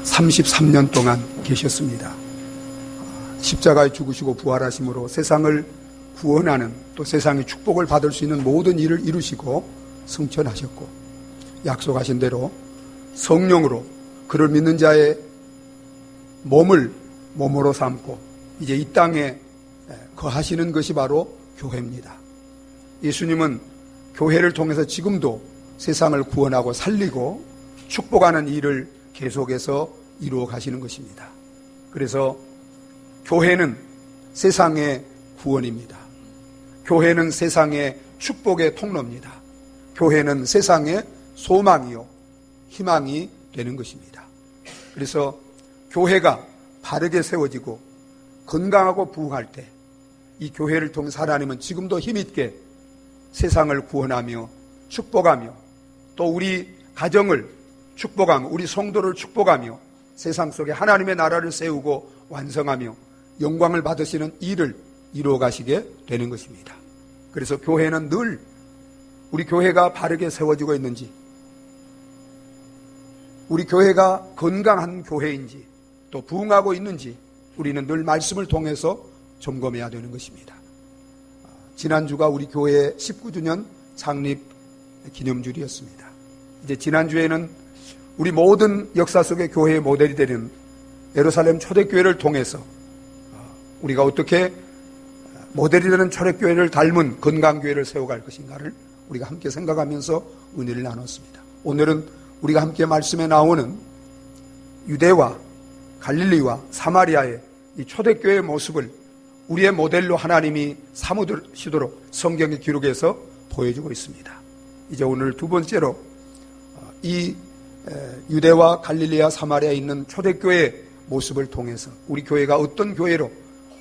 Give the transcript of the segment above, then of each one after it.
33년 동안 계셨습니다. 십자가에 죽으시고 부활하심으로 세상을 구원하는, 또 세상의 축복을 받을 수 있는 모든 일을 이루시고 승천하셨고, 약속하신 대로 성령으로 그를 믿는 자의 몸을 몸으로 삼고 이제 이 땅에 거하시는 것이 바로 교회입니다. 예수님은 교회를 통해서 지금도 세상을 구원하고 살리고 축복하는 일을 계속해서 이루어 가시는 것입니다. 그래서 교회는 세상의 구원입니다. 교회는 세상의 축복의 통로입니다. 교회는 세상의 소망이요 희망이 되는 것입니다. 그래서 교회가 바르게 세워지고 건강하고 부흥할 때 이 교회를 통해서 하나님은 지금도 힘있게 세상을 구원하며 축복하며 또 우리 가정을 축복하며 우리 성도를 축복하며 세상 속에 하나님의 나라를 세우고 완성하며 영광을 받으시는 일을 이루어 가시게 되는 것입니다. 그래서 교회는 늘 우리 교회가 바르게 세워지고 있는지, 우리 교회가 건강한 교회인지, 또 부흥하고 있는지 우리는 늘 말씀을 통해서 점검해야 되는 것입니다. 지난주가 우리 교회의 19주년 창립 기념주일이었습니다. 이제 지난주에는 우리 모든 역사 속의 교회의 모델이 되는 예루살렘 초대교회를 통해서 우리가 어떻게 모델이 되는 초대교회를 닮은 건강교회를 세워갈 것인가를 우리가 함께 생각하면서 은혜를 나눴습니다. 오늘은 우리가 함께 말씀에 나오는 유대와 갈릴리와 사마리아의 이 초대교회의 모습을 우리의 모델로 하나님이 삼으시도록 성경의 기록에서 보여주고 있습니다. 이제 오늘 두 번째로 이 유대와 갈릴리와 사마리아에 있는 초대교회의 모습을 통해서 우리 교회가 어떤 교회로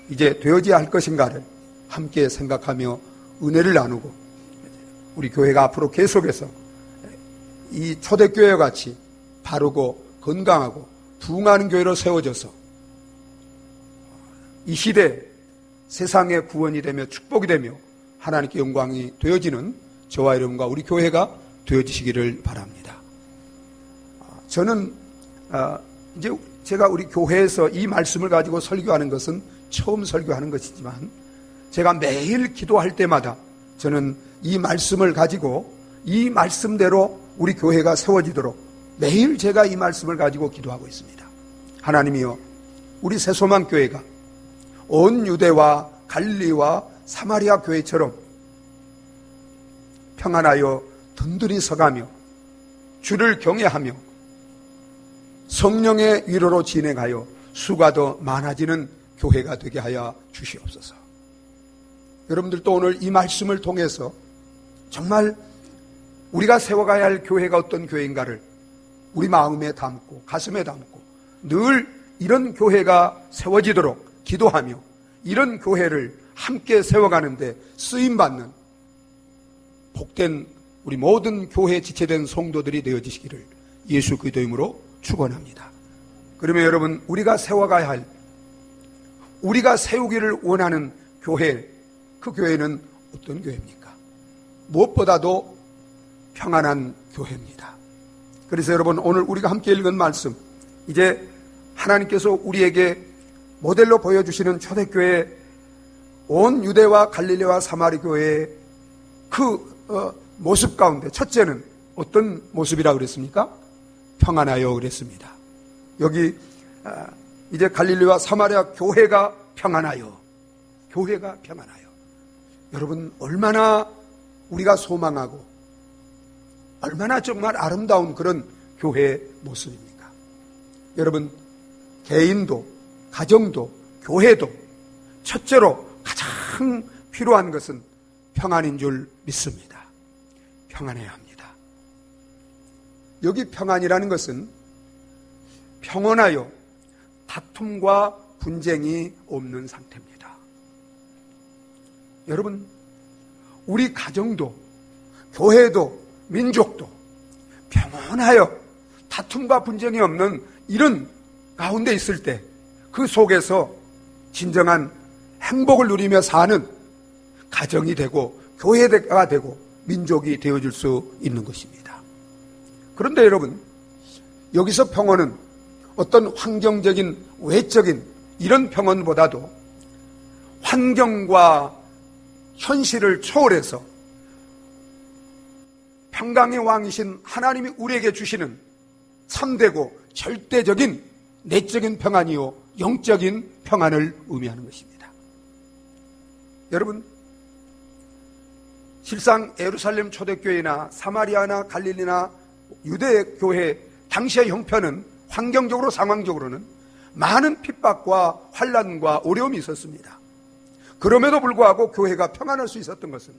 이제 되어져야 할 것인가를 함께 생각하며 은혜를 나누고 우리 교회가 앞으로 계속해서 이 초대교회와 같이 바르고 건강하고 부흥하는 교회로 세워져서 이 시대에 세상의 구원이 되며 축복이 되며 하나님께 영광이 되어지는 저와 여러분과 우리 교회가 되어지시기를 바랍니다. 저는 이제 제가 우리 교회에서 이 말씀을 가지고 설교하는 것은 처음 설교하는 것이지만 제가 매일 기도할 때마다 저는 이 말씀을 가지고 이 말씀대로 우리 교회가 세워지도록 매일 제가 이 말씀을 가지고 기도하고 있습니다. 하나님이여, 우리 새소망교회가 온 유대와 갈릴리와 사마리아 교회처럼 평안하여 든든히 서가며 주를 경외하며 성령의 위로로 진행하여 수가 더 많아지는 교회가 되게 하여 주시옵소서. 여러분들도 오늘 이 말씀을 통해서 정말 우리가 세워가야 할 교회가 어떤 교회인가를 우리 마음에 담고 가슴에 담고 늘 이런 교회가 세워지도록 기도하며 이런 교회를 함께 세워가는데 쓰임받는 복된 우리 모든 교회에 지체된 성도들이 되어지시기를 예수 그리스도 이름으로 축원합니다. 그러면 여러분, 우리가 세워가야 할, 우리가 세우기를 원하는 교회, 그 교회는 어떤 교회입니까? 무엇보다도 평안한 교회입니다. 그래서 여러분, 오늘 우리가 함께 읽은 말씀, 이제 하나님께서 우리에게 모델로 보여주시는 초대교회 온 유대와 갈릴리와 사마리 교회의 그 모습 가운데 첫째는 어떤 모습이라고 그랬습니까? 평안하여 그랬습니다. 여기 이제 갈릴리와 사마리아 교회가 평안하여, 교회가 평안하여. 여러분, 얼마나 우리가 소망하고 얼마나 정말 아름다운 그런 교회의 모습입니까? 여러분, 개인도 가정도 교회도 첫째로 가장 필요한 것은 평안인 줄 믿습니다. 평안해야 합니다. 여기 평안이라는 것은 평온하여 다툼과 분쟁이 없는 상태입니다. 여러분, 우리 가정도 교회도 민족도 평온하여 다툼과 분쟁이 없는 이런 가운데 있을 때 그 속에서 진정한 행복을 누리며 사는 가정이 되고 교회가 되고 민족이 되어줄 수 있는 것입니다. 그런데 여러분, 여기서 평온은 어떤 환경적인 외적인 이런 평안보다도 환경과 현실을 초월해서 평강의 왕이신 하나님이 우리에게 주시는 참되고 절대적인 내적인 평안이요 영적인 평안을 의미하는 것입니다. 여러분, 실상 예루살렘 초대교회나 사마리아나 갈릴리나 유대 교회 당시의 형편은 환경적으로 상황적으로는 많은 핍박과 환난과 어려움이 있었습니다. 그럼에도 불구하고 교회가 평안할 수 있었던 것은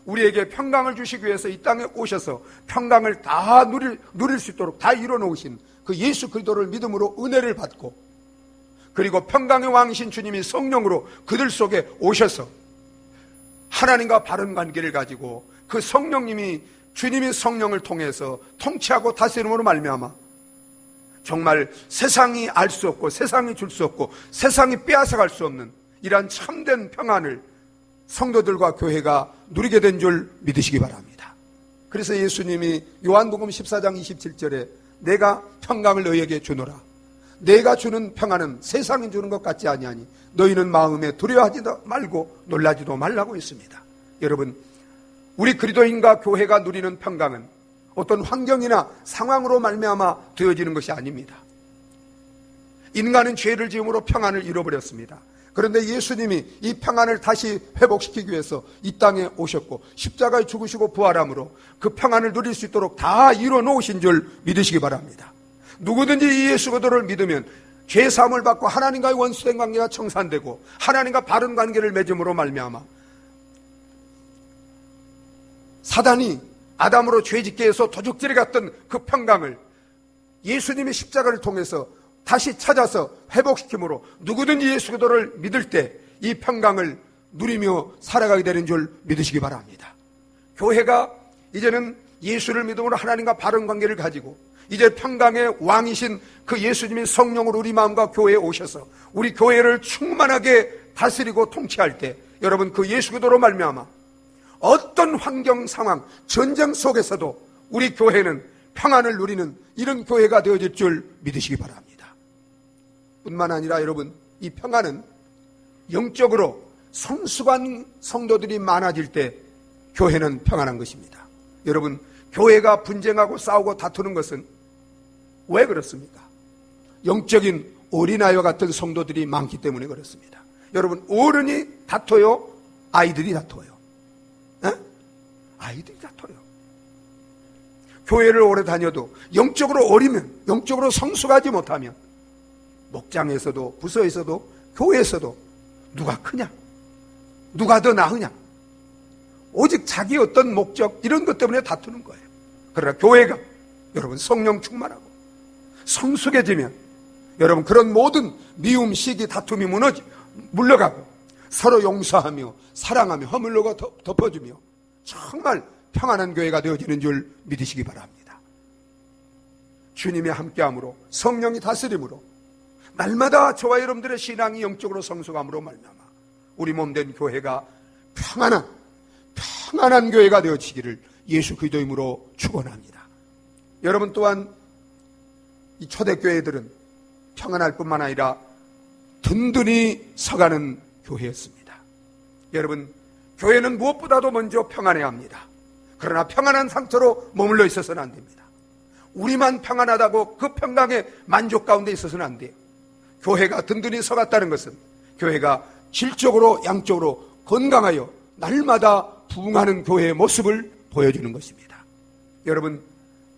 우리에게 평강을 주시기 위해서 이 땅에 오셔서 평강을 다 누릴 수 있도록 다 이뤄놓으신 그 예수 그리스도를 믿음으로 은혜를 받고, 그리고 평강의 왕이신 주님이 성령으로 그들 속에 오셔서 하나님과 바른 관계를 가지고 그 성령님이 주님이 성령을 통해서 통치하고 다스림으로 말미암아 정말 세상이 알 수 없고 세상이 줄 수 없고 세상이 빼앗아갈 수 없는 이러한 참된 평안을 성도들과 교회가 누리게 된 줄 믿으시기 바랍니다. 그래서 예수님이 요한복음 14장 27절에 내가 평강을 너희에게 주노라. 내가 주는 평안은 세상이 주는 것 같지 아니하니 너희는 마음에 두려워하지도 말고 놀라지도 말라고 했습니다. 여러분, 우리 그리스도인과 교회가 누리는 평강은 어떤 환경이나 상황으로 말미암아 되어지는 것이 아닙니다. 인간은 죄를 지음으로 평안을 잃어버렸습니다. 그런데 예수님이 이 평안을 다시 회복시키기 위해서 이 땅에 오셨고 십자가에 죽으시고 부활함으로 그 평안을 누릴 수 있도록 다 이뤄놓으신 줄 믿으시기 바랍니다. 누구든지 이 예수 그리스도를 믿으면 죄 사함을 받고 하나님과의 원수된 관계가 청산되고 하나님과 바른 관계를 맺음으로 말미암아 사단이 아담으로 죄짓게 해서 도둑질해 갔던 그 평강을 예수님의 십자가를 통해서 다시 찾아서 회복시킴으로 누구든지 예수 그리스도를 믿을 때 이 평강을 누리며 살아가게 되는 줄 믿으시기 바랍니다. 교회가 이제는 예수를 믿음으로 하나님과 바른 관계를 가지고 이제 평강의 왕이신 그 예수님이 성령으로 우리 마음과 교회에 오셔서 우리 교회를 충만하게 다스리고 통치할 때 여러분, 그 예수 그리스도로 말미암아 어떤 환경 상황 전쟁 속에서도 우리 교회는 평안을 누리는 이런 교회가 되어질 줄 믿으시기 바랍니다. 뿐만 아니라 여러분, 이 평안은 영적으로 성숙한 성도들이 많아질 때 교회는 평안한 것입니다. 여러분, 교회가 분쟁하고 싸우고 다투는 것은 왜 그렇습니까? 영적인 어린아이와 같은 성도들이 많기 때문에 그렇습니다. 여러분, 어른이 다퉈요? 아이들이 다퉈요? 에? 아이들이 다퉈요. 교회를 오래 다녀도 영적으로 어리면, 영적으로 성숙하지 못하면 목장에서도 부서에서도 교회에서도 누가 크냐? 누가 더 나으냐? 오직 자기 어떤 목적 이런 것 때문에 다투는 거예요. 그러나 교회가 여러분 성령 충만하고 성숙해지면 여러분 그런 모든 미움, 시기, 다툼이 물러가고 서로 용서하며 사랑하며 허물로가 덮어주며 정말 평안한 교회가 되어지는 줄 믿으시기 바랍니다. 주님이 함께함으로 성령이 다스림으로 날마다 저와 여러분들의 신앙이 영적으로 성숙함으로 말미암아 우리 몸된 교회가 평안한 교회가 되어지기를 예수 그리스도 이름으로 축원합니다. 여러분 또한 이 초대교회들은 평안할 뿐만 아니라 든든히 서가는 교회였습니다. 여러분, 교회는 무엇보다도 먼저 평안해야 합니다. 그러나 평안한 상태로 머물러 있어서는 안 됩니다. 우리만 평안하다고 그 평강의 만족 가운데 있어서는 안 돼요. 교회가 든든히 서갔다는 것은 교회가 질적으로 양적으로 건강하여 날마다 부흥하는 교회의 모습을 보여주는 것입니다. 여러분,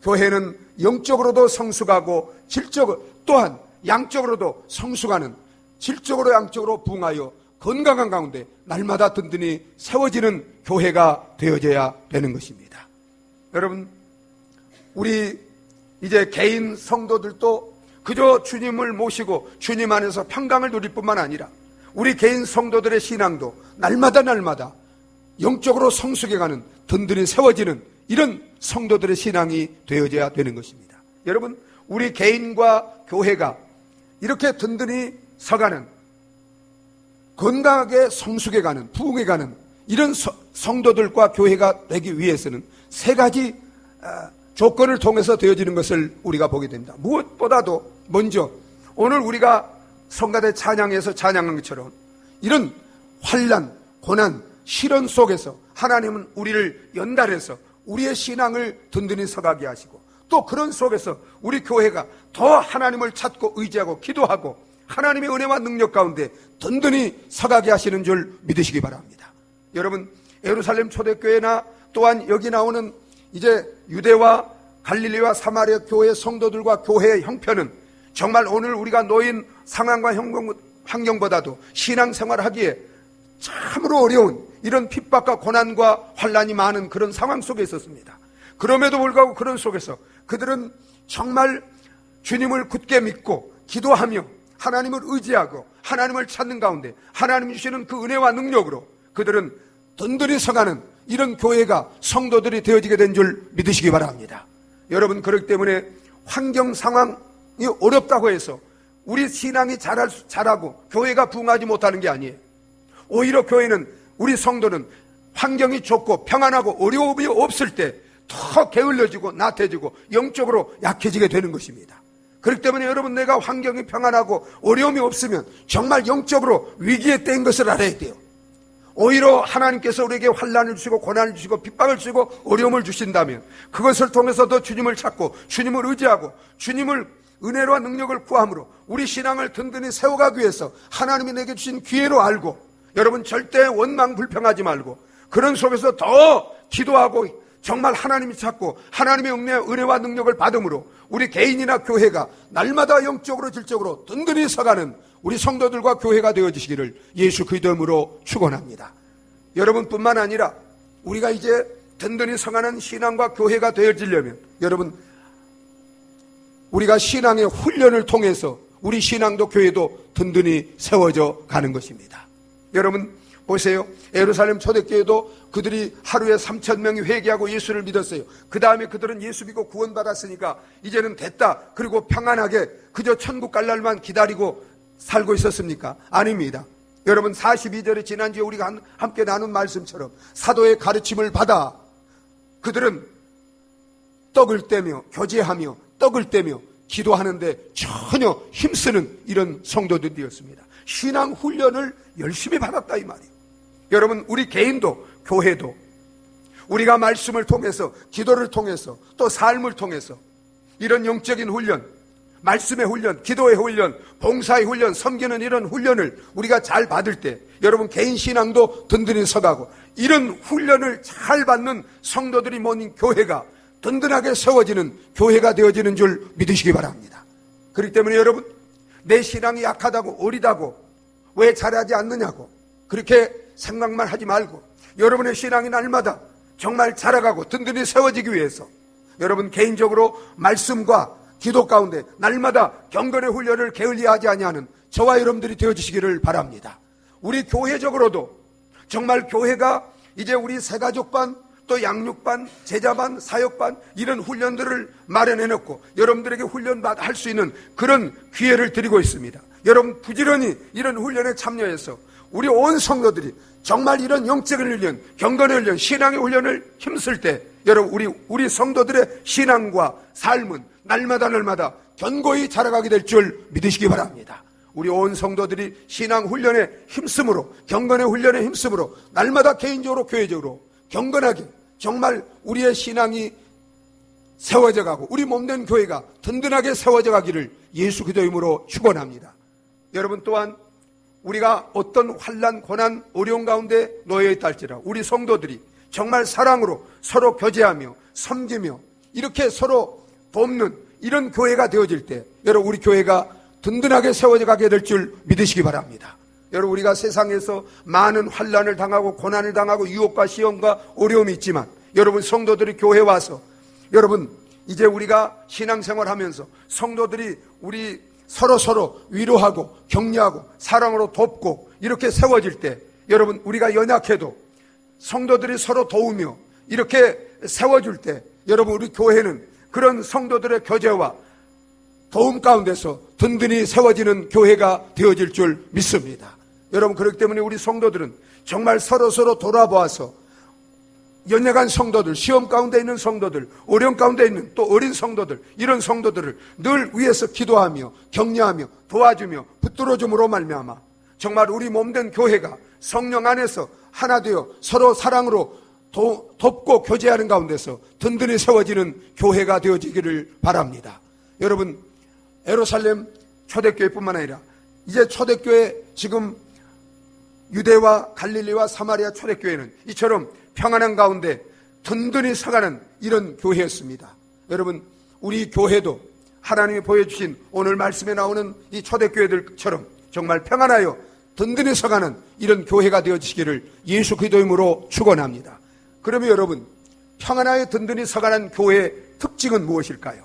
교회는 영적으로도 성숙하고 질적으로 또한 양적으로도 성숙하는 질적으로 양적으로 부흥하여 건강한 가운데 날마다 든든히 세워지는 교회가 되어져야 되는 것입니다. 여러분, 우리 이제 개인 성도들도 그저 주님을 모시고 주님 안에서 평강을 누릴 뿐만 아니라 우리 개인 성도들의 신앙도 날마다 영적으로 성숙해가는 든든히 세워지는 이런 성도들의 신앙이 되어져야 되는 것입니다. 여러분, 우리 개인과 교회가 이렇게 든든히 서가는 건강하게 성숙해가는 부흥해가는 이런 성도들과 교회가 되기 위해서는 세 가지 조건을 통해서 되어지는 것을 우리가 보게 됩니다. 무엇보다도 먼저 오늘 우리가 성가대 찬양에서 찬양한 것처럼 이런 환난, 고난, 시련 속에서 하나님은 우리를 연달아서 우리의 신앙을 든든히 서가게 하시고, 또 그런 속에서 우리 교회가 더 하나님을 찾고 의지하고 기도하고 하나님의 은혜와 능력 가운데 든든히 서가게 하시는 줄 믿으시기 바랍니다. 여러분, 예루살렘 초대교회나 또한 여기 나오는 이제 유대와 갈릴리와 사마리아 교회 성도들과 교회의 형편은 정말 오늘 우리가 놓인 상황과 환경보다도 신앙생활을 하기에 참으로 어려운 이런 핍박과 고난과 환난이 많은 그런 상황 속에 있었습니다. 그럼에도 불구하고 그런 속에서 그들은 정말 주님을 굳게 믿고 기도하며 하나님을 의지하고 하나님을 찾는 가운데 하나님이 주시는 그 은혜와 능력으로 그들은 든든히 서가는 이런 교회가 성도들이 되어지게 된 줄 믿으시기 바랍니다. 여러분, 그렇기 때문에 환경 상황이 어렵다고 해서 우리 신앙이 자라고 교회가 부흥하지 못하는 게 아니에요. 오히려 교회는, 우리 성도는 환경이 좋고 평안하고 어려움이 없을 때 더 게을러지고 나태해지고 영적으로 약해지게 되는 것입니다. 그렇기 때문에 여러분, 내가 환경이 평안하고 어려움이 없으면 정말 영적으로 위기에 뗀 것을 알아야 돼요. 오히려 하나님께서 우리에게 환난을 주시고 고난을 주시고 핍박을 주시고 어려움을 주신다면 그것을 통해서 더 주님을 찾고 주님을 의지하고 주님을 은혜와 능력을 구함으로 우리 신앙을 든든히 세워가기 위해서 하나님이 내게 주신 기회로 알고, 여러분 절대 원망 불평하지 말고 그런 속에서 더 기도하고 정말 하나님이 찾고 하나님의 은혜와 능력을 받음으로 우리 개인이나 교회가 날마다 영적으로 질적으로 든든히 서가는 우리 성도들과 교회가 되어지시기를 예수 그리스도 이름으로 축원합니다. 여러분뿐만 아니라 우리가 이제 든든히 서가는 신앙과 교회가 되어지려면 여러분, 우리가 신앙의 훈련을 통해서 우리 신앙도 교회도 든든히 세워져 가는 것입니다. 여러분 보세요. 예루살렘 초대교회도 그들이 하루에 3,000명이 회개하고 예수를 믿었어요. 그 다음에 그들은 예수 믿고 구원받았으니까 이제는 됐다, 그리고 평안하게 그저 천국 갈 날만 기다리고 살고 있었습니까? 아닙니다. 여러분, 42절에 지난주에 우리가 함께 나눈 말씀처럼 사도의 가르침을 받아 그들은 떡을 떼며 교제하며 떡을 떼며 기도하는데 전혀 힘쓰는 이런 성도들이었습니다. 신앙 훈련을 열심히 받았다 이 말이에요. 여러분, 우리 개인도 교회도 우리가 말씀을 통해서 기도를 통해서 또 삶을 통해서 이런 영적인 훈련, 말씀의 훈련, 기도의 훈련, 봉사의 훈련, 섬기는 이런 훈련을 우리가 잘 받을 때 여러분 개인 신앙도 든든히 서가고 이런 훈련을 잘 받는 성도들이 모인 교회가 든든하게 세워지는 교회가 되어지는 줄 믿으시기 바랍니다. 그렇기 때문에 여러분, 내 신앙이 약하다고 어리다고 왜 잘하지 않느냐고 그렇게 생각만 하지 말고 여러분의 신앙이 날마다 정말 자라가고 든든히 세워지기 위해서 여러분 개인적으로 말씀과 기도 가운데 날마다 경건의 훈련을 게을리하지 아니하는 저와 여러분들이 되어주시기를 바랍니다. 우리 교회적으로도 정말 교회가 이제 우리 새가족반 또 양육반, 제자반, 사역반 이런 훈련들을 마련해놓고 여러분들에게 훈련할 수 있는 그런 기회를 드리고 있습니다. 여러분 부지런히 이런 훈련에 참여해서 우리 온 성도들이 정말 이런 영적인 훈련, 경건의 훈련, 신앙의 훈련을 힘쓸 때 여러분 우리 성도들의 신앙과 삶은 날마다 견고히 자라가게 될 줄 믿으시기 바랍니다. 우리 온 성도들이 신앙 훈련에 힘쓰므로, 경건의 훈련에 힘쓰므로 날마다 개인적으로 교회적으로 경건하게 정말 우리의 신앙이 세워져 가고 우리 몸된 교회가 든든하게 세워져 가기를 예수 그리스도 이름으로 축원합니다. 여러분 또한 우리가 어떤 환난, 고난, 어려운 가운데 놓여 있다 할지라도 우리 성도들이 정말 사랑으로 서로 교제하며 섬기며 이렇게 서로 돕는 이런 교회가 되어질 때 여러분 우리 교회가 든든하게 세워져 가게 될 줄 믿으시기 바랍니다. 여러분 우리가 세상에서 많은 환난을 당하고 고난을 당하고 유혹과 시험과 어려움이 있지만 여러분 성도들이 교회에 와서 여러분 이제 우리가 신앙생활 하면서 성도들이 우리 서로 위로하고 격려하고 사랑으로 돕고 이렇게 세워질 때 여러분 우리가 연약해도 성도들이 서로 도우며 이렇게 세워줄 때 여러분 우리 교회는 그런 성도들의 교제와 도움 가운데서 든든히 세워지는 교회가 되어질 줄 믿습니다. 여러분 그렇기 때문에 우리 성도들은 정말 서로 돌아보아서 연약한 성도들, 시험 가운데 있는 성도들, 어려움 가운데 있는 또 어린 성도들, 이런 성도들을 늘 위해서 기도하며 격려하며 도와주며 붙들어줌으로 말미암아 정말 우리 몸된 교회가 성령 안에서 하나 되어 서로 사랑으로 돕고 교제하는 가운데서 든든히 세워지는 교회가 되어지기를 바랍니다. 여러분, 예루살렘 초대교회뿐만 아니라 이제 초대교회, 지금 유대와 갈릴리와 사마리아 초대교회는 이처럼 평안한 가운데 든든히 서가는 이런 교회였습니다. 여러분, 우리 교회도 하나님이 보여주신 오늘 말씀에 나오는 이 초대교회들처럼 정말 평안하여 든든히 서가는 이런 교회가 되어지기를 예수 그리스도의 이름으로 축원합니다. 그러면 여러분, 평안하여 든든히 서가는 교회의 특징은 무엇일까요?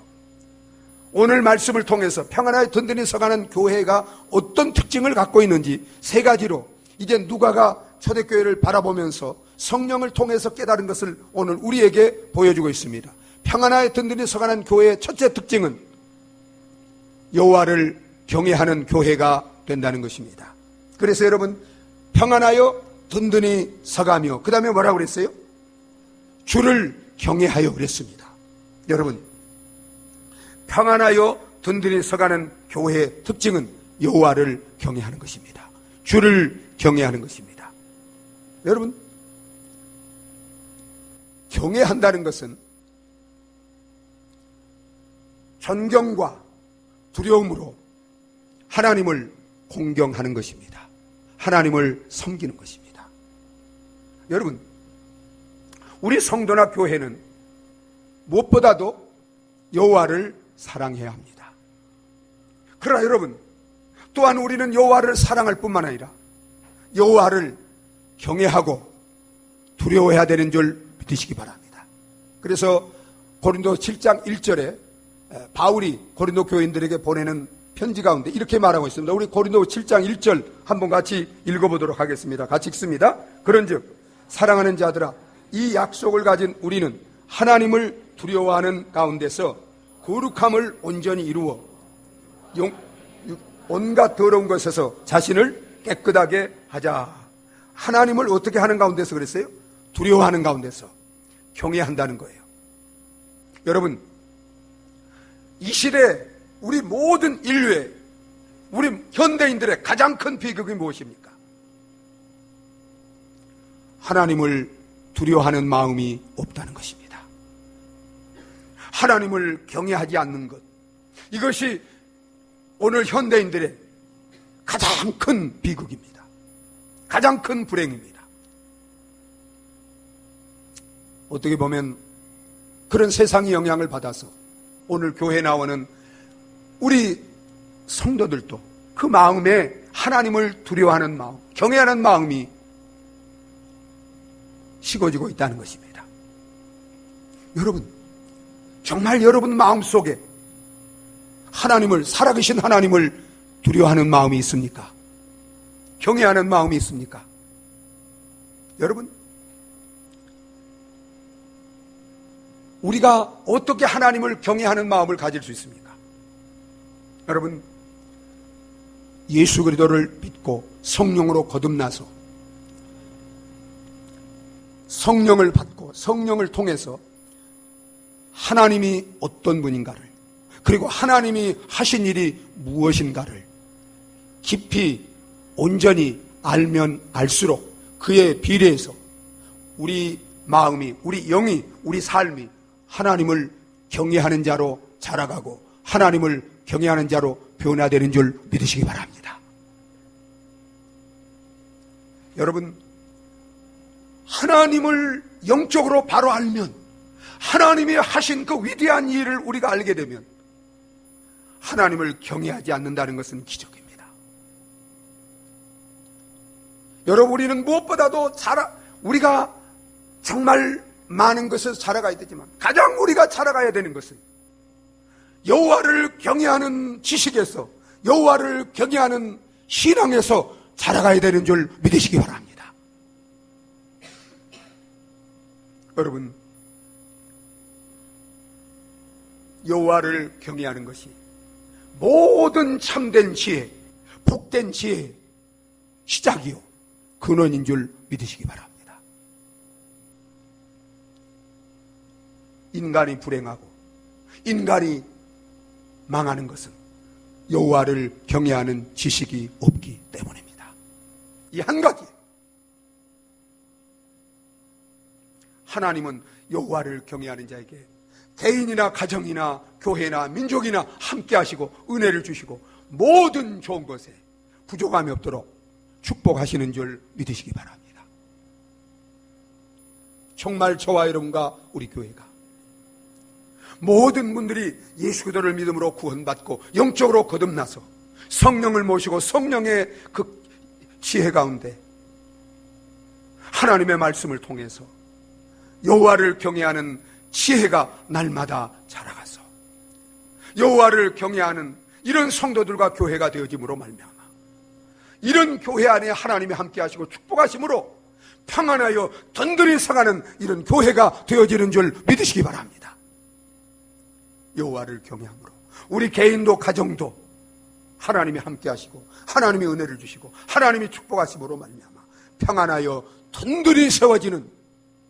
오늘 말씀을 통해서 평안하여 든든히 서가는 교회가 어떤 특징을 갖고 있는지 세 가지로 이제 누가가 초대교회를 바라보면서 성령을 통해서 깨달은 것을 오늘 우리에게 보여주고 있습니다. 평안하여 든든히 서가는 교회의 첫째 특징은 여호와를 경외하는 교회가 된다는 것입니다. 그래서 여러분, 평안하여 든든히 서가며 그 다음에 뭐라고 그랬어요? 주를 경외하여 그랬습니다. 여러분, 평안하여 든든히 서가는 교회의 특징은 여호와를 경외하는 것입니다. 주를 경외하는 것입니다. 여러분, 경외한다는 것은 존경과 두려움으로 하나님을 공경하는 것입니다. 하나님을 섬기는 것입니다. 여러분, 우리 성도나 교회는 무엇보다도 여호와를 사랑해야 합니다. 그러나 여러분, 또한 우리는 여호와를 사랑할 뿐만 아니라 여호와를 경외하고 두려워해야 되는 줄 믿으시기 바랍니다. 그래서 고린도 7장 1절에 바울이 고린도 교인들에게 보내는 편지 가운데 이렇게 말하고 있습니다. 우리 고린도 7장 1절 한번 같이 읽어보도록 하겠습니다. 같이 읽습니다. 그런즉 사랑하는 자들아, 이 약속을 가진 우리는 하나님을 두려워하는 가운데서 거룩함을 온전히 이루어 온갖 더러운 것에서 자신을 깨끗하게 하자. 하나님을 어떻게 하는 가운데서 그랬어요? 두려워하는 가운데서 경외한다는 거예요. 여러분, 이 시대 우리 모든 인류의, 우리 현대인들의 가장 큰 비극이 무엇입니까? 하나님을 두려워하는 마음이 없다는 것입니다. 하나님을 경외하지 않는 것, 이것이 오늘 현대인들의 가장 큰 비극입니다. 가장 큰 불행입니다. 어떻게 보면 그런 세상의 영향을 받아서 오늘 교회에 나오는 우리 성도들도 그 마음에 하나님을 두려워하는 마음, 경외하는 마음이 식어지고 있다는 것입니다. 여러분, 정말 여러분 마음속에 하나님을, 살아계신 하나님을 두려워하는 마음이 있습니까? 경외하는 마음이 있습니까? 여러분, 우리가 어떻게 하나님을 경외하는 마음을 가질 수 있습니까? 여러분, 예수 그리스도를 믿고 성령으로 거듭나서 성령을 받고 성령을 통해서 하나님이 어떤 분인가를, 그리고 하나님이 하신 일이 무엇인가를 깊이 온전히 알면 알수록 그에 비례해서 우리 마음이, 우리 영이, 우리 삶이 하나님을 경외하는 자로 자라가고 하나님을 경외하는 자로 변화되는 줄 믿으시기 바랍니다. 여러분, 하나님을 영적으로 바로 알면, 하나님이 하신 그 위대한 일을 우리가 알게 되면 하나님을 경외하지 않는다는 것은 기적입니다. 여러분, 우리는 무엇보다도 우리가 정말 많은 것을 자라가야 되지만 가장 우리가 자라가야 되는 것은 여호와를 경외하는 지식에서, 여호와를 경외하는 신앙에서 자라가야 되는 줄 믿으시기 바랍니다. 여러분, 여호와를 경외하는 것이 모든 참된 지혜, 복된 지혜의 시작이요 근원인 줄 믿으시기 바랍니다. 인간이 불행하고 인간이 망하는 것은 여호와를 경외하는 지식이 없기 때문입니다. 이 한 가지. 하나님은 여호와를 경외하는 자에게 개인이나 가정이나 교회나 민족이나 함께 하시고 은혜를 주시고 모든 좋은 것에 부족함이 없도록 축복하시는 줄 믿으시기 바랍니다. 정말 저와 여러분과 우리 교회가 모든 분들이 예수 그리스도를 믿음으로 구원받고 영적으로 거듭나서 성령을 모시고 성령의 그 지혜 가운데 하나님의 말씀을 통해서 여호와를 경외하는 지혜가 날마다 자라가서 여호와를 경외하는 이런 성도들과 교회가 되어짐으로 말미암아 이런 교회 안에 하나님이 함께 하시고 축복하심으로 평안하여 든든히 서가는 이런 교회가 되어지는 줄 믿으시기 바랍니다. 여호와를 경외함으로 우리 개인도 가정도 하나님이 함께 하시고 하나님이 은혜를 주시고 하나님이 축복하심으로 말미암아 평안하여 든든히 세워지는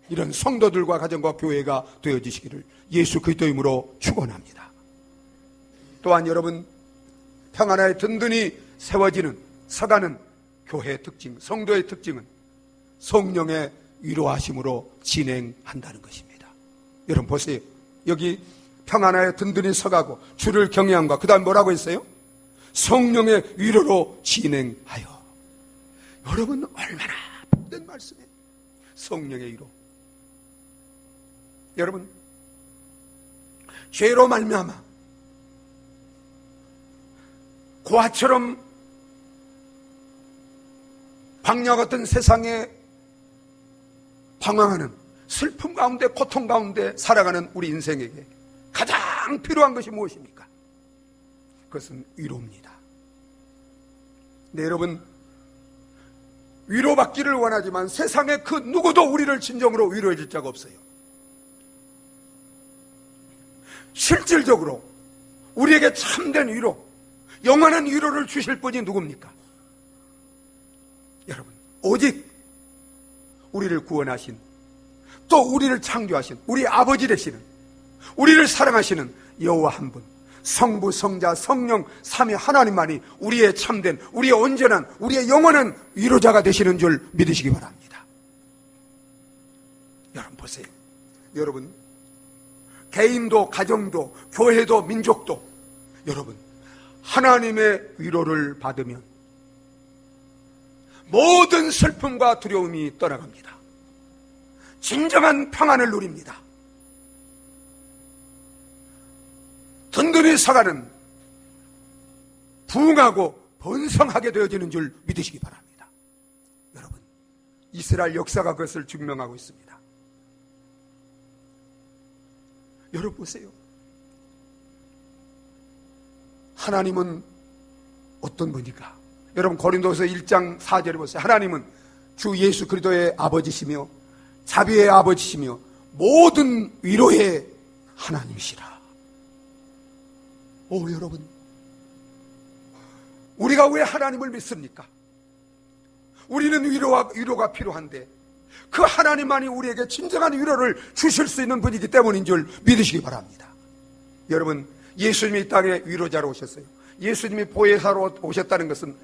이런 성도들과 가정과 교회가 되어지시기를 예수 그리스도의 이름으로 축원합니다. 또한 여러분 평안하여 든든히 세워지는 서가는 교회의 특징, 성도의 특징은 성령의 위로하심으로 진행한다는 것입니다. 여러분 보세요. 여기 평안하여 든든히 서가고 주를 경외함과 그 다음 뭐라고 했어요? 성령의 위로로 진행하여. 여러분 얼마나 복된 말씀이에요. 성령의 위로. 여러분 죄로 말미암아 고아처럼 광야 같은 세상에 방황하는 슬픔 가운데 고통 가운데 살아가는 우리 인생에게 가장 필요한 것이 무엇입니까? 그것은 위로입니다. 네, 여러분 위로받기를 원하지만 세상에 그 누구도 우리를 진정으로 위로해 줄 자가 없어요. 실질적으로 우리에게 참된 위로, 영원한 위로를 주실 분이 누굽니까? 여러분 오직 우리를 구원하신 또 우리를 창조하신 우리 아버지 되시는 우리를 사랑하시는 여호와 한 분, 성부, 성자, 성령 삼위 하나님만이 우리의 참된, 우리의 온전한, 우리의 영원한 위로자가 되시는 줄 믿으시기 바랍니다. 여러분 보세요. 여러분 개인도 가정도 교회도 민족도 여러분 하나님의 위로를 받으면 모든 슬픔과 두려움이 떠나갑니다. 진정한 평안을 누립니다. 든든히 서가는 부흥하고 번성하게 되어지는 줄 믿으시기 바랍니다. 여러분 이스라엘 역사가 그것을 증명하고 있습니다. 여러분 보세요. 하나님은 어떤 분인가? 여러분 고린도서 1장 4절에 보세요. 하나님은 주 예수 그리스도의 아버지시며 자비의 아버지시며 모든 위로의 하나님이시라. 오 여러분 우리가 왜 하나님을 믿습니까? 우리는 위로가 필요한데 그 하나님만이 우리에게 진정한 위로를 주실 수 있는 분이기 때문인 줄 믿으시기 바랍니다. 여러분 예수님이 이 땅에 위로자로 오셨어요. 예수님이 보혜사로 오셨다는 것은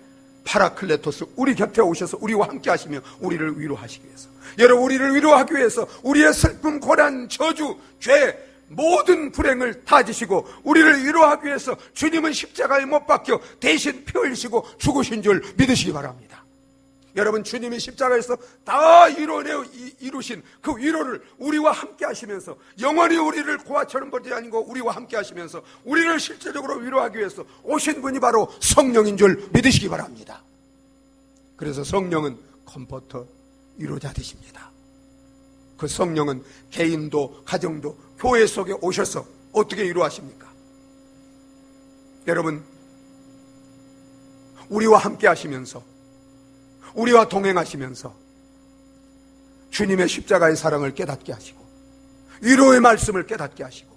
파라클레토스 우리 곁에 오셔서 우리와 함께 하시며 우리를 위로하시기 위해서 여러분 우리를 위로하기 위해서 우리의 슬픔, 고난, 저주, 죄 모든 불행을 다 지시고 우리를 위로하기 위해서 주님은 십자가에 못 박혀 대신 피 흘리시고 죽으신 줄 믿으시기 바랍니다. 여러분 주님이 십자가에서 다 이루신 그 위로를 우리와 함께 하시면서 영원히 우리를 고아처럼 버리지 아니고 우리와 함께 하시면서 우리를 실제적으로 위로하기 위해서 오신 분이 바로 성령인 줄 믿으시기 바랍니다. 그래서 성령은 컴포터 위로자 되십니다. 그 성령은 개인도 가정도 교회 속에 오셔서 어떻게 위로하십니까? 여러분 우리와 함께 하시면서 우리와 동행하시면서 주님의 십자가의 사랑을 깨닫게 하시고 위로의 말씀을 깨닫게 하시고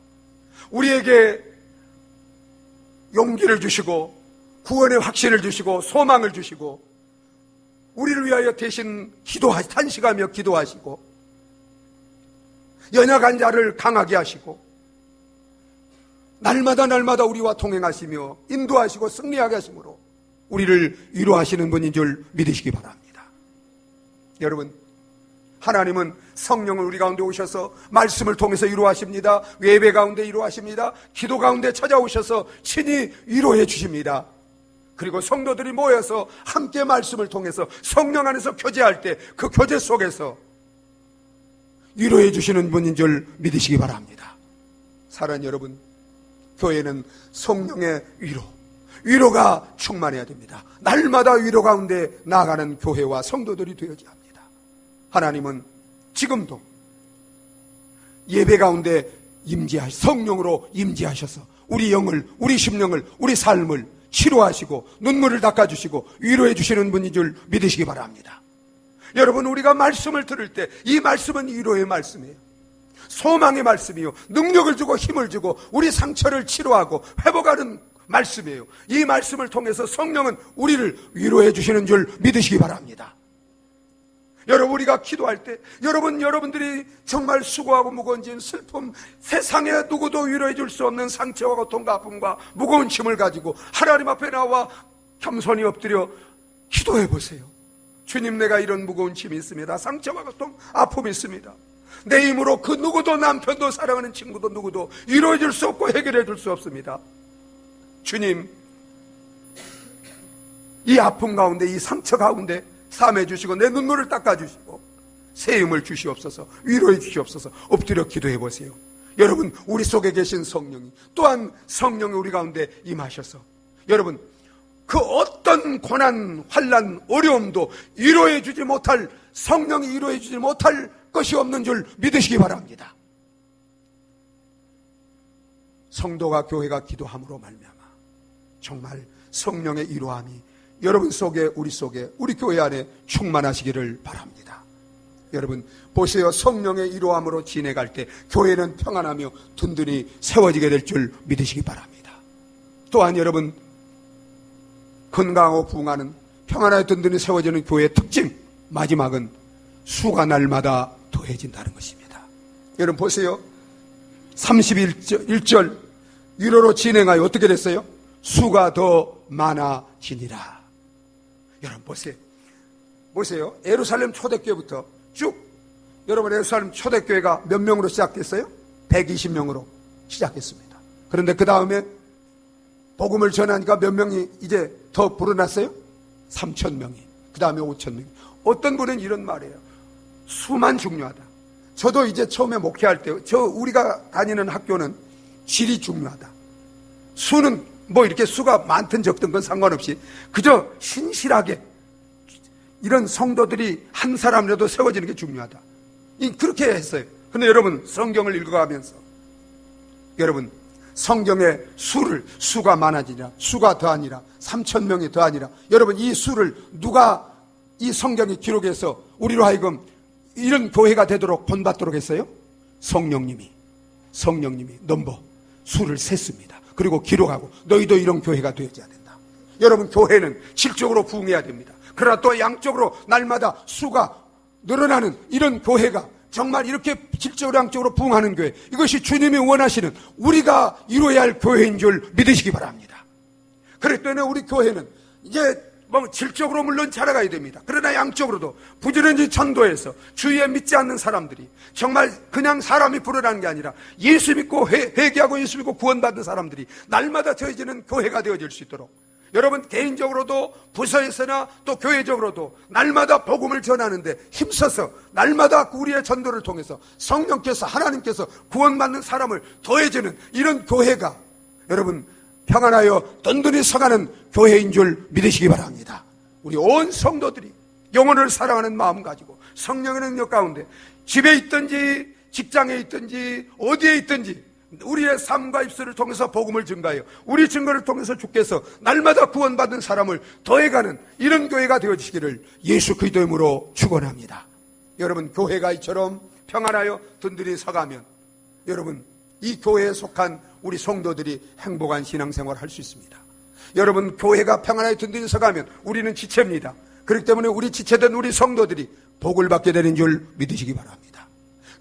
우리에게 용기를 주시고 구원의 확신을 주시고 소망을 주시고 우리를 위하여 대신 탄식하며 기도하시고 연약한 자를 강하게 하시고 날마다 우리와 동행하시며 인도하시고 승리하게 하심으로 우리를 위로하시는 분인 줄 믿으시기 바랍니다. 여러분, 하나님은 성령을 우리 가운데 오셔서 말씀을 통해서 위로하십니다. 예배 가운데 위로하십니다. 기도 가운데 찾아오셔서 친히 위로해 주십니다. 그리고 성도들이 모여서 함께 말씀을 통해서 성령 안에서 교제할 때 그 교제 속에서 위로해 주시는 분인 줄 믿으시기 바랍니다. 사랑하는 여러분, 교회는 성령의 위로가 충만해야 됩니다. 날마다 위로 가운데 나아가는 교회와 성도들이 되어야 합니다. 하나님은 지금도 예배 가운데 성령으로 임재하셔서 우리 영을, 우리 심령을, 우리 삶을 치료하시고 눈물을 닦아주시고 위로해 주시는 분인 줄 믿으시기 바랍니다. 여러분, 우리가 말씀을 들을 때 이 말씀은 위로의 말씀이에요. 소망의 말씀이요, 능력을 주고 힘을 주고 우리 상처를 치료하고 회복하는 말씀이에요. 이 말씀을 통해서 성령은 우리를 위로해 주시는 줄 믿으시기 바랍니다. 여러분, 우리가 기도할 때 여러분들이 정말 수고하고 무거운 짐, 슬픔, 세상에 누구도 위로해 줄 수 없는 상처와 고통과 아픔과 무거운 짐을 가지고 하나님 앞에 나와 겸손히 엎드려 기도해 보세요. 주님, 내가 이런 무거운 짐이 있습니다. 상처와 고통, 아픔이 있습니다. 내 힘으로 그 누구도, 남편도, 사랑하는 친구도 누구도 위로해 줄 수 없고 해결해 줄 수 없습니다. 주님, 이 아픔 가운데, 이 상처 가운데 삼해 주시고 내 눈물을 닦아 주시고 새 힘을 주시옵소서, 위로해 주시옵소서. 엎드려 기도해 보세요. 여러분, 우리 속에 계신 성령이 또한 성령이 우리 가운데 임하셔서 여러분, 그 어떤 고난, 환난, 어려움도 위로해 주지 못할, 성령이 위로해 주지 못할 것이 없는 줄 믿으시기 바랍니다. 성도가, 교회가 기도함으로 말미암아 정말 성령의 위로함이 여러분 속에, 우리 속에, 우리 교회 안에 충만하시기를 바랍니다. 여러분 보세요. 성령의 위로함으로 지내갈 때 교회는 평안하며 든든히 세워지게 될 줄 믿으시기 바랍니다. 또한 여러분, 건강하고 부흥하는, 평안하게 든든히 세워지는 교회의 특징, 마지막은 수가 날마다 더해진다는 것입니다. 여러분 보세요. 31절 위로로 진행하여 어떻게 됐어요? 수가 더 많아지니라. 여러분 보세요. 예루살렘 초대교회부터 쭉, 여러분 예루살렘 초대교회가 몇 명으로 시작됐어요? 120명으로 시작했습니다. 그런데 그 다음에 복음을 전하니까 몇 명이 이제 더 불어났어요? 3,000명이. 그 다음에 5,000명이. 어떤 분은 이런 말이에요. 수만 중요하다. 저도 이제 처음에 목회할 때, 우리가 다니는 학교는 질이 중요하다. 수는 뭐 이렇게 수가 많든 적든 건 상관없이 그저 신실하게 이런 성도들이 한 사람이라도 세워지는 게 중요하다. 그렇게 했어요. 근데 여러분, 성경을 읽어가면서 여러분, 성경의 수가 많아지니라, 수가 더하니라, 3,000명이 더하니라. 여러분, 이 수를 누가 이 성경이 기록해서 우리로 하여금 이런 교회가 되도록 본받도록 했어요? 성령님이 수를 셌습니다. 그리고 기록하고 너희도 이런 교회가 되어야 된다. 여러분, 교회는 질적으로 부흥해야 됩니다. 그러나 또 양적으로 날마다 수가 늘어나는 이런 교회가 정말 이렇게 질적으로 양적으로 부흥하는 교회, 이것이 주님이 원하시는 우리가 이루어야 할 교회인 줄 믿으시기 바랍니다. 그렇기 때문에 우리 교회는 이제 질적으로 물론 자라가야 됩니다. 그러나 양적으로도 부지런히 전도해서 주위에 믿지 않는 사람들이 정말 그냥 사람이 불어나는 게 아니라 예수 믿고 회개하고 예수 믿고 구원받은 사람들이 날마다 더해지는 교회가 되어질 수 있도록 여러분 개인적으로도 부서에서나 또 교회적으로도 날마다 복음을 전하는데 힘써서 날마다 우리의 전도를 통해서 성령께서, 하나님께서 구원받는 사람을 더해주는 이런 교회가 여러분 평안하여 든든히 서가는 교회인 줄 믿으시기 바랍니다. 우리 온 성도들이 영혼을 사랑하는 마음 가지고 성령의 능력 가운데 집에 있든지 직장에 있든지 어디에 있든지 우리의 삶과 입술을 통해서 복음을 증가해요. 우리 증거를 통해서 주께서 날마다 구원받은 사람을 더해가는 이런 교회가 되어지시기를 예수 그리스도의 이름으로 축원합니다. 여러분, 교회가 이처럼 평안하여 든든히 서가면 여러분 이 교회에 속한 우리 성도들이 행복한 신앙생활을 할 수 있습니다. 여러분, 교회가 평안하게 든든히 서가면 우리는 지체입니다. 그렇기 때문에 우리 지체된 우리 성도들이 복을 받게 되는 줄 믿으시기 바랍니다.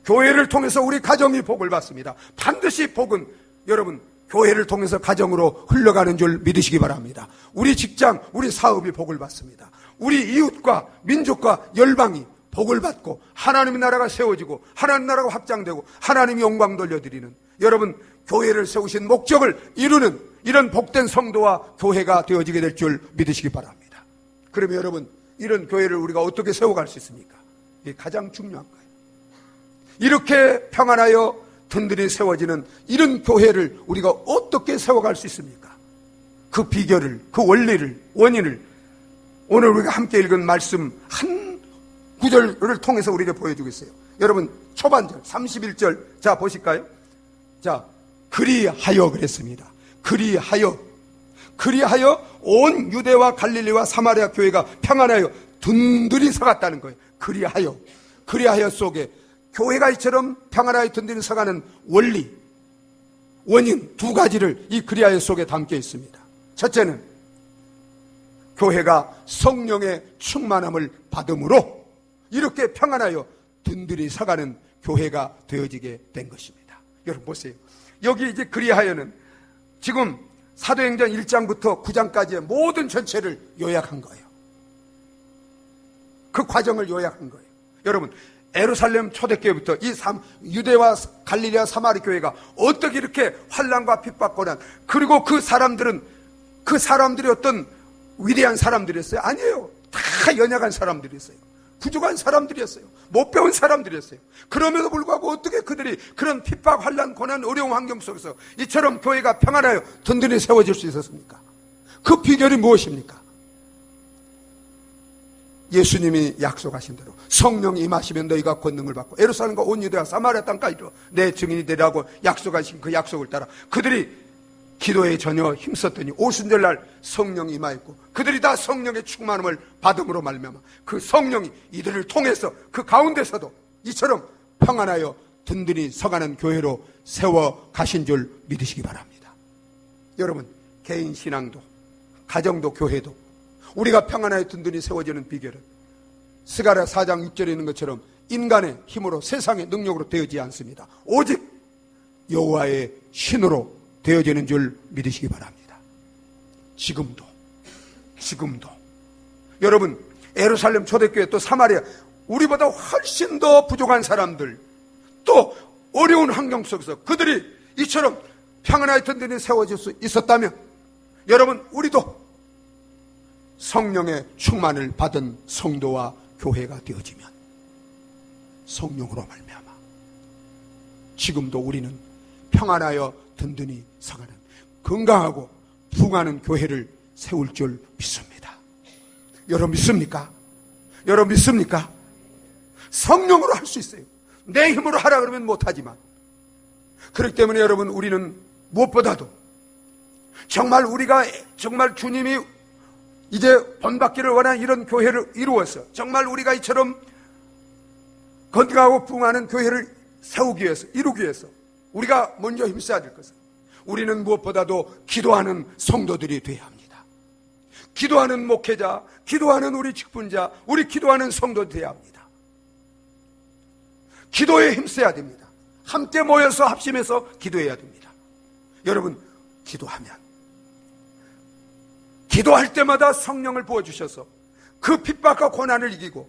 교회를 통해서 우리 가정이 복을 받습니다. 반드시 복은 여러분 교회를 통해서 가정으로 흘러가는 줄 믿으시기 바랍니다. 우리 직장, 우리 사업이 복을 받습니다. 우리 이웃과 민족과 열방이 복을 받고 하나님의 나라가 세워지고 하나님의 나라가 확장되고 하나님이 영광 돌려드리는, 여러분 교회를 세우신 목적을 이루는 이런 복된 성도와 교회가 되어지게 될 줄 믿으시기 바랍니다. 그러면 여러분, 이런 교회를 우리가 어떻게 세워갈 수 있습니까? 이게 가장 중요한 거예요. 이렇게 평안하여 든든히 세워지는 이런 교회를 우리가 어떻게 세워갈 수 있습니까? 그 비결을, 그 원리를, 원인을 오늘 우리가 함께 읽은 말씀 한 구절을 통해서 우리에게 보여주겠어요. 여러분 초반절 31절 자 보실까요? 자, 그리하여 그랬습니다. 그리하여 온 유대와 갈릴리와 사마리아 교회가 평안하여 든든히 서갔다는 거예요. 그리하여 속에 교회가 이처럼 평안하여 든든히 서가는 원리, 원인 두 가지를 이 그리하여 속에 담겨 있습니다. 첫째는 교회가 성령의 충만함을 받음으로 이렇게 평안하여 든든히 서가는 교회가 되어지게 된 것입니다. 여러분 보세요. 여기 이제 그리하여는 지금 사도행전 1장부터 9장까지의 모든 전체를 요약한 거예요. 그 과정을 요약한 거예요. 여러분 예루살렘 초대교회부터 이 유대와 갈릴리와 사마리 교회가 어떻게 이렇게 환난과 핍박고난, 그리고 그 사람들이 어떤 위대한 사람들이었어요? 아니에요. 다 연약한 사람들이었어요. 부족한 사람들이었어요. 못 배운 사람들이었어요. 그럼에도 불구하고 어떻게 그들이 그런 핍박, 환난, 고난, 어려운 환경 속에서 이처럼 교회가 평안하여 든든히 세워질 수 있었습니까? 그 비결이 무엇입니까? 예수님이 약속하신 대로 성령이 임하시면 너희가 권능을 받고 예루살렘과 온 유대와 사마리아 땅까지도 내 증인이 되라고 약속하신 그 약속을 따라 그들이 기도에 전혀 힘썼더니 오순절날 성령이 임하였고 그들이 다 성령의 충만함을 받음으로 말미암아 그 성령이 이들을 통해서 그 가운데서도 이처럼 평안하여 든든히 서가는 교회로 세워 가신 줄 믿으시기 바랍니다. 여러분 개인 신앙도 가정도 교회도 우리가 평안하여 든든히 세워지는 비결은 스가랴 4장 6절에 있는 것처럼 인간의 힘으로 세상의 능력으로 되어지지 않습니다. 오직 여호와의 신으로 되어지는 줄 믿으시기 바랍니다. 지금도 여러분 예루살렘 초대교회 또 사마리아 우리보다 훨씬 더 부족한 사람들 또 어려운 환경 속에서 그들이 이처럼 평안하여 든든히 세워질 수 있었다면 여러분 우리도 성령의 충만을 받은 성도와 교회가 되어지면 성령으로 말미암아 지금도 우리는 평안하여 든든히 서가는 건강하고 부흥하는 교회를 세울 줄 믿습니다. 여러분 믿습니까? 여러분 믿습니까? 성령으로 할 수 있어요. 내 힘으로 하라 그러면 못하지만 그렇기 때문에 여러분 우리는 무엇보다도 정말 주님이 이제 본받기를 원하는 이런 교회를 이루어서 정말 우리가 이처럼 건강하고 부흥하는 교회를 세우기 위해서 이루기 위해서 우리가 먼저 힘써야 될 것은 우리는 무엇보다도 기도하는 성도들이 되어야 합니다. 기도하는 목회자, 기도하는 우리 직분자, 우리 기도하는 성도들이 되어야 합니다. 기도에 힘써야 됩니다. 함께 모여서 합심해서 기도해야 됩니다. 여러분 기도할 때마다 성령을 부어주셔서 그 핍박과 고난을 이기고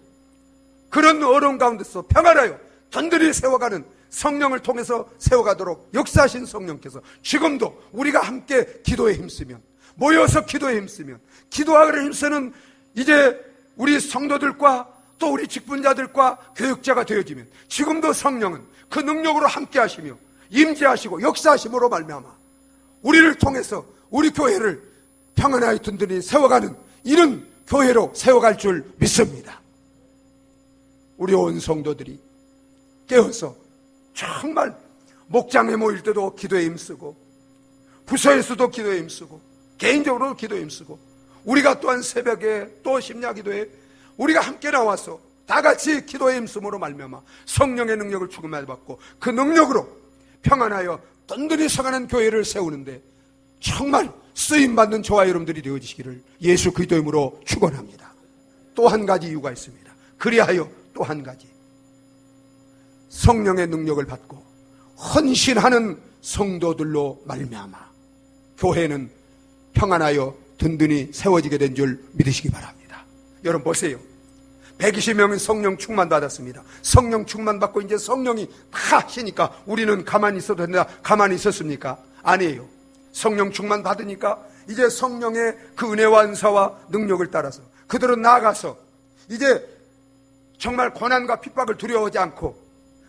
그런 어려운 가운데서 평안하여 든든히 세워가는 성령을 통해서 세워가도록 역사하신 성령께서 지금도 우리가 함께 기도에 힘쓰면 모여서 기도에 힘쓰면 기도하기를 힘쓰는 이제 우리 성도들과 또 우리 직분자들과 교육자가 되어지면 지금도 성령은 그 능력으로 함께 하시며 임재하시고 역사하심으로 말미암아 우리를 통해서 우리 교회를 평안하여 든든히 세워가는 이런 교회로 세워갈 줄 믿습니다. 우리 온 성도들이 깨어서 정말 목장에 모일 때도 기도에 힘쓰고 부서에서도 기도에 힘쓰고 개인적으로도 기도에 힘쓰고 우리가 또한 새벽에 또 심야 기도에 우리가 함께 나와서 다 같이 기도에 힘쓰므로 말미암아 성령의 능력을 충만히 받고 그 능력으로 평안하여 든든히 서가는 교회를 세우는데 정말 쓰임받는 저와 여러분들이 되어지시기를 예수 그리스도의 이름으로 축원합니다. 또 한 가지 이유가 있습니다. 그리하여 또 한 가지 성령의 능력을 받고 헌신하는 성도들로 말미암아 교회는 평안하여 든든히 세워지게 된 줄 믿으시기 바랍니다. 여러분 보세요. 120명이 성령 충만 받았습니다. 성령 충만 받고 이제 성령이 다 하시니까 우리는 가만히 있어도 된다. 가만히 있었습니까? 아니에요. 성령 충만 받으니까 이제 성령의 그 은혜와 은사와 능력을 따라서 그들은 나아가서 이제 정말 고난과 핍박을 두려워하지 않고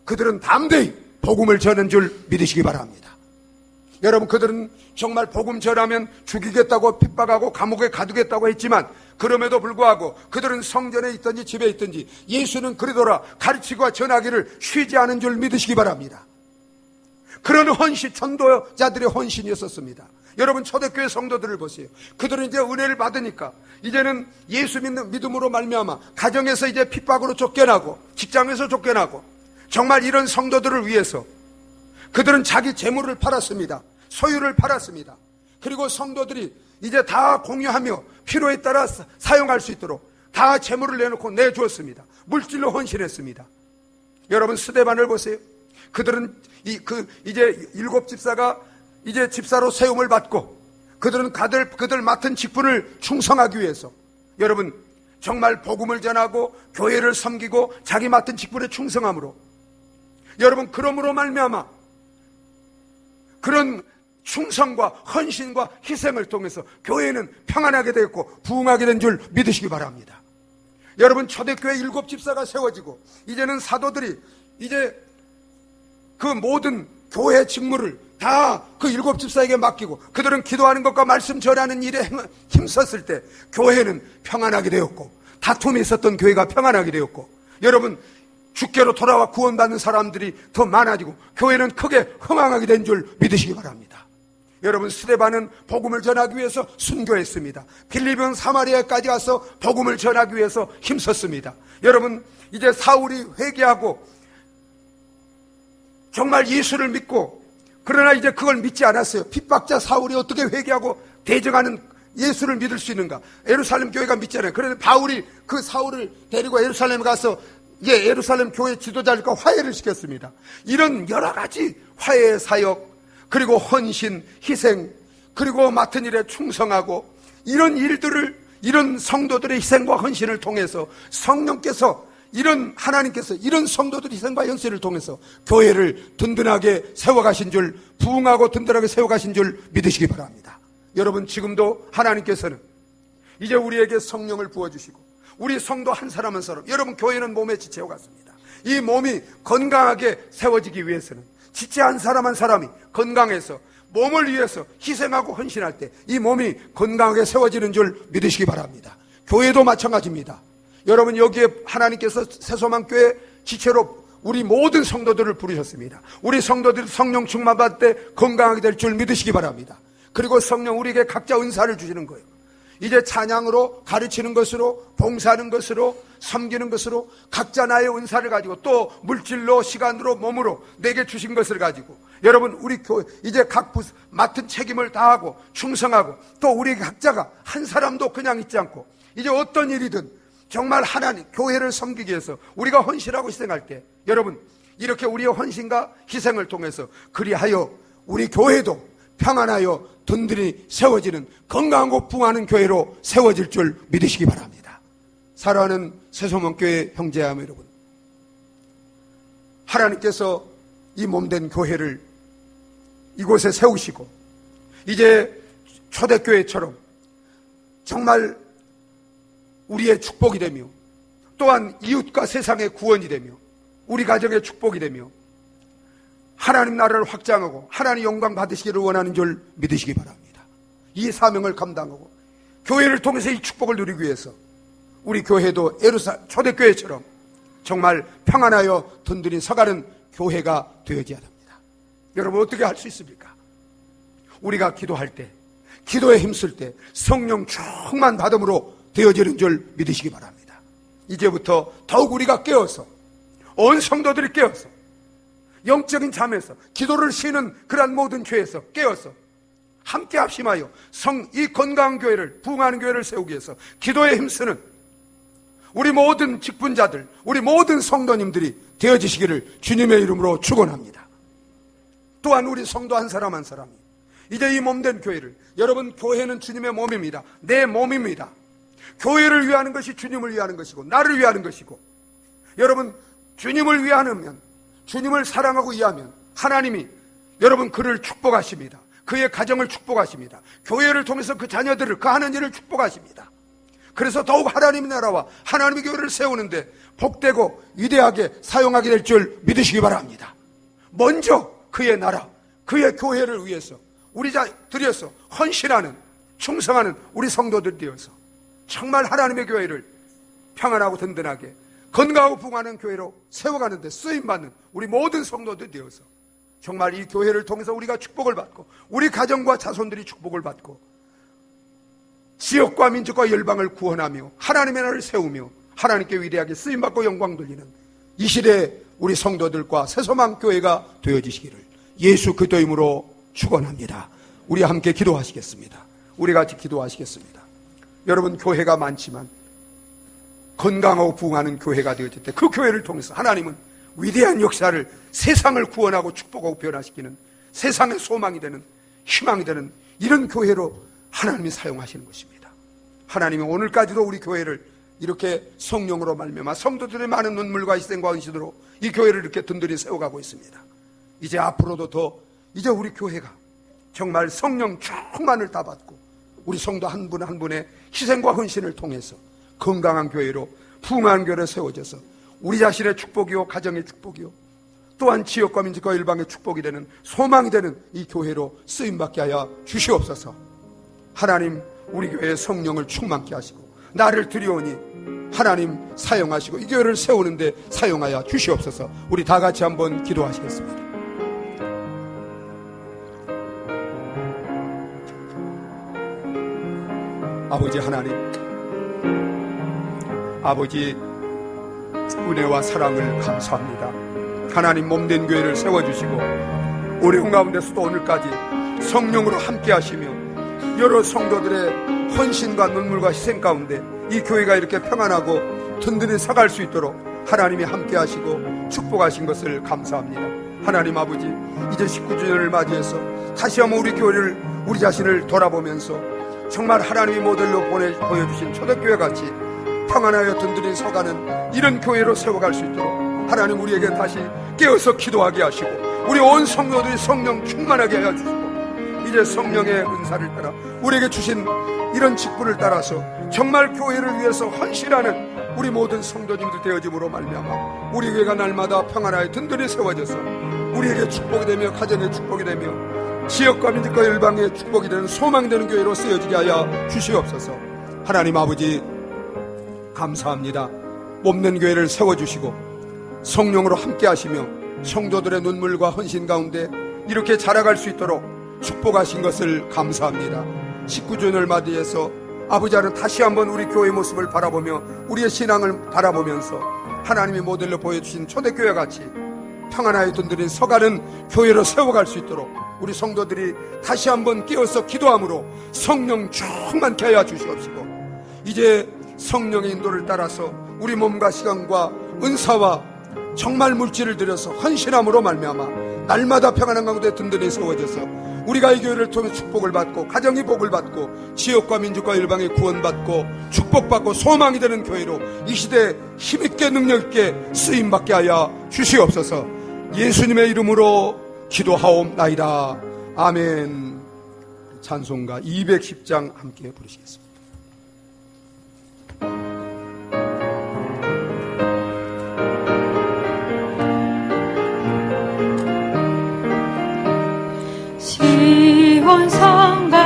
그들은 담대히 복음을 전하는 줄 믿으시기 바랍니다. 여러분, 그들은 정말 복음 전하면 죽이겠다고 핍박하고 감옥에 가두겠다고 했지만 그럼에도 불구하고 그들은 성전에 있든지 집에 있든지 예수는 그리도라 가르치고 전하기를 쉬지 않은 줄 믿으시기 바랍니다. 그런 헌신, 전도자들의 헌신이었었습니다. 여러분, 초대교회 성도들을 보세요. 그들은 이제 은혜를 받으니까 이제는 예수 믿는 믿음으로 말미암아 가정에서 이제 핍박으로 쫓겨나고 직장에서 쫓겨나고 정말 이런 성도들을 위해서 그들은 자기 재물을 팔았습니다. 소유를 팔았습니다. 그리고 성도들이 이제 다 공유하며 필요에 따라 사용할 수 있도록 다 재물을 내놓고 내주었습니다. 물질로 헌신했습니다. 여러분, 스데반을 보세요. 그들은 이제 7 집사가 이제 집사로 세움을 받고 그들은 그들 맡은 직분을 충성하기 위해서 여러분 정말 복음을 전하고 교회를 섬기고 자기 맡은 직분에 충성함으로 여러분 그러므로 말미암아 그런 충성과 헌신과 희생을 통해서 교회는 평안하게 되었고 부흥하게 된 줄 믿으시기 바랍니다. 여러분, 초대교회 7 집사가 세워지고 이제는 사도들이 이제 그 모든 교회 직무를 다 그 7 집사에게 맡기고 그들은 기도하는 것과 말씀 전하는 일에 힘썼을 때 교회는 평안하게 되었고 다툼이 있었던 교회가 평안하게 되었고 여러분 주께로 돌아와 구원받는 사람들이 더 많아지고 교회는 크게 흥황하게 된 줄 믿으시기 바랍니다. 여러분, 스데반은 복음을 전하기 위해서 순교했습니다. 빌립은 사마리아까지 가서 복음을 전하기 위해서 힘썼습니다. 여러분, 이제 사울이 회개하고 정말 예수를 믿고 그러나 이제 그걸 믿지 않았어요. 핍박자 사울이 어떻게 회개하고 대적하는 예수를 믿을 수 있는가? 예루살렘 교회가 믿잖아요. 그런데 바울이 그 사울을 데리고 예루살렘에 가서 예루살렘 교회 지도자들과 화해를 시켰습니다. 이런 여러 가지 화해의 사역, 그리고 헌신, 희생, 그리고 맡은 일에 충성하고 이런 일들을 이런 성도들의 희생과 헌신을 통해서 성령께서 하나님께서 이런 성도들의 희생과 헌신을 통해서 교회를 든든하게 세워가신 줄, 부흥하고 든든하게 세워가신 줄 믿으시기 바랍니다. 여러분, 지금도 하나님께서는 이제 우리에게 성령을 부어주시고 우리 성도 한 사람 한 사람, 여러분 교회는 몸의 지체와 같습니다. 이 몸이 건강하게 세워지기 위해서는 지체 한 사람 한 사람이 건강해서 몸을 위해서 희생하고 헌신할 때 이 몸이 건강하게 세워지는 줄 믿으시기 바랍니다. 교회도 마찬가지입니다. 여러분, 여기에 하나님께서 새소망교회 지체로 우리 모든 성도들을 부르셨습니다. 우리 성도들이 성령 충만 받을 때 건강하게 될 줄 믿으시기 바랍니다. 그리고 성령 우리에게 각자 은사를 주시는 거예요. 이제 찬양으로, 가르치는 것으로, 봉사하는 것으로, 섬기는 것으로 각자 나의 은사를 가지고 또 물질로, 시간으로, 몸으로 내게 주신 것을 가지고 여러분, 우리 교회 이제 각 맡은 책임을 다하고 충성하고 또 우리 각자가 한 사람도 그냥 있지 않고 이제 어떤 일이든 정말 하나님 교회를 섬기기 위해서 우리가 헌신하고 희생할 때 여러분 이렇게 우리의 헌신과 희생을 통해서 그리하여 우리 교회도 평안하여 든든히 세워지는 건강하고 부흥하는 교회로 세워질 줄 믿으시기 바랍니다. 사랑하는 새소망교회 형제자매 여러분, 하나님께서 이 몸된 교회를 이곳에 세우시고 이제 초대교회처럼 정말 우리의 축복이 되며 또한 이웃과 세상의 구원이 되며 우리 가정의 축복이 되며 하나님 나라를 확장하고 하나님 영광 받으시기를 원하는 줄 믿으시기 바랍니다. 이 사명을 감당하고 교회를 통해서 이 축복을 누리기 위해서 우리 교회도 초대교회처럼 정말 평안하여 든든히 서가는 교회가 되어져야 합니다. 여러분, 어떻게 할 수 있습니까? 우리가 기도할 때, 기도에 힘쓸 때 성령 충만 받음으로 되어지는 줄 믿으시기 바랍니다. 이제부터 더욱 우리가 깨어서 온 성도들이 깨어서 영적인 잠에서 기도를 쉬는 그러한 모든 죄에서 깨어서 함께 합심하여 이 건강한 교회를, 부흥하는 교회를 세우기 위해서 기도에 힘쓰는 우리 모든 직분자들, 우리 모든 성도님들이 되어지시기를 주님의 이름으로 축원합니다. 또한 우리 성도 한 사람 한 사람이 이제 이 몸된 교회를, 여러분 교회는 주님의 몸입니다. 내 몸입니다. 교회를 위하는 것이 주님을 위하는 것이고 나를 위하는 것이고, 여러분 주님을 위하면, 주님을 사랑하고 이해하면 하나님이 여러분 그를 축복하십니다. 그의 가정을 축복하십니다. 교회를 통해서 그 자녀들을, 그 하는 일을 축복하십니다. 그래서 더욱 하나님의 나라와 하나님의 교회를 세우는데 복되고 위대하게 사용하게 될 줄 믿으시기 바랍니다. 먼저 그의 나라, 그의 교회를 위해서 우리 자들이어서 헌신하는, 충성하는 우리 성도들 되어서 정말 하나님의 교회를 평안하고 든든하게 건강하고 부흥하는 교회로 세워가는 데 쓰임받는 우리 모든 성도들 되어서 정말 이 교회를 통해서 우리가 축복을 받고 우리 가정과 자손들이 축복을 받고 지역과 민족과 열방을 구원하며 하나님의 나라를 세우며 하나님께 위대하게 쓰임받고 영광 돌리는 이 시대에 우리 성도들과 새소망 교회가 되어지시기를 예수 그리스도의 이름으로 축원합니다. 우리 함께 기도하시겠습니다. 우리 같이 기도하시겠습니다. 여러분 교회가 많지만 건강하고 부흥하는 교회가 되어질 때 그 교회를 통해서 하나님은 위대한 역사를, 세상을 구원하고 축복하고 변화시키는 세상의 소망이 되는, 희망이 되는 이런 교회로 하나님이 사용하시는 것입니다. 하나님이 오늘까지도 우리 교회를 이렇게 성령으로 말미암아 성도들의 많은 눈물과 희생과 헌신으로 이 교회를 이렇게 든든히 세워가고 있습니다. 이제 앞으로도 더 이제 우리 교회가 정말 성령 충만을 다 받고 우리 성도 한 분 한 분의 희생과 헌신을 통해서 건강한 교회로, 부흥한 교회로 세워져서 우리 자신의 축복이요, 가정의 축복이요, 또한 지역과 민족과 일방의 축복이 되는, 소망이 되는 이 교회로 쓰임받게 하여 주시옵소서. 하나님 우리 교회의 성령을 충만케 하시고 나를 드리오니 하나님 사용하시고 이 교회를 세우는데 사용하여 주시옵소서. 우리 다 같이 한번 기도하시겠습니다. 아버지 하나님, 아버지 은혜와 사랑을 감사합니다. 하나님 몸된 교회를 세워주시고 어려운 가운데서도 오늘까지 성령으로 함께 하시며 여러 성도들의 헌신과 눈물과 희생 가운데 이 교회가 이렇게 평안하고 든든히 서갈 수 있도록 하나님이 함께 하시고 축복하신 것을 감사합니다. 하나님 아버지, 이제 19주년을 맞이해서 다시 한번 우리 교회를, 우리 자신을 돌아보면서 정말 하나님이 모델로 보여주신 초대교회 같이 평안하여 든든히 서가는 이런 교회로 세워갈 수 있도록 하나님 우리에게 다시 깨어서 기도하게 하시고 우리 온 성도들이 성령 충만하게 하여 주시고 이제 성령의 은사를 따라 우리에게 주신 이런 직분을 따라서 정말 교회를 위해서 헌신하는 우리 모든 성도님들 되어짐으로 말미암아 우리 교회가 날마다 평안하여 든든히 세워져서 우리에게 축복이 되며 가정의 축복이 되며 지역과 민족과 열방의 축복이 되는 소망되는 교회로 쓰여지게 하여 주시옵소서. 하나님 아버지 감사합니다. 몸된 교회를 세워주시고 성령으로 함께 하시며 성도들의 눈물과 헌신 가운데 이렇게 자라갈 수 있도록 축복하신 것을 감사합니다. 19주년을 맞이해서 아버지는 다시 한번 우리 교회의 모습을 바라보며 우리의 신앙을 바라보면서 하나님이 모델로 보여주신 초대교회 같이 평안하여 든든히 서가는 교회로 세워갈 수 있도록 우리 성도들이 다시 한번 깨어서 기도함으로 성령 충만케 하여 주시옵시고 이제 성령의 인도를 따라서 우리 몸과 시간과 은사와 정말 물질을 들여서 헌신함으로 말미암아 날마다 평안한 가운데 든든히 세워져서 우리가 이 교회를 통해 축복을 받고 가정이 복을 받고 지역과 민족과 일방이 구원받고 축복받고 소망이 되는 교회로 이 시대에 힘있게 능력있게 쓰임받게 하여 주시옵소서. 예수님의 이름으로 기도하옵나이다. 아멘. 찬송가 210장 함께 부르시겠습니다. 시온성가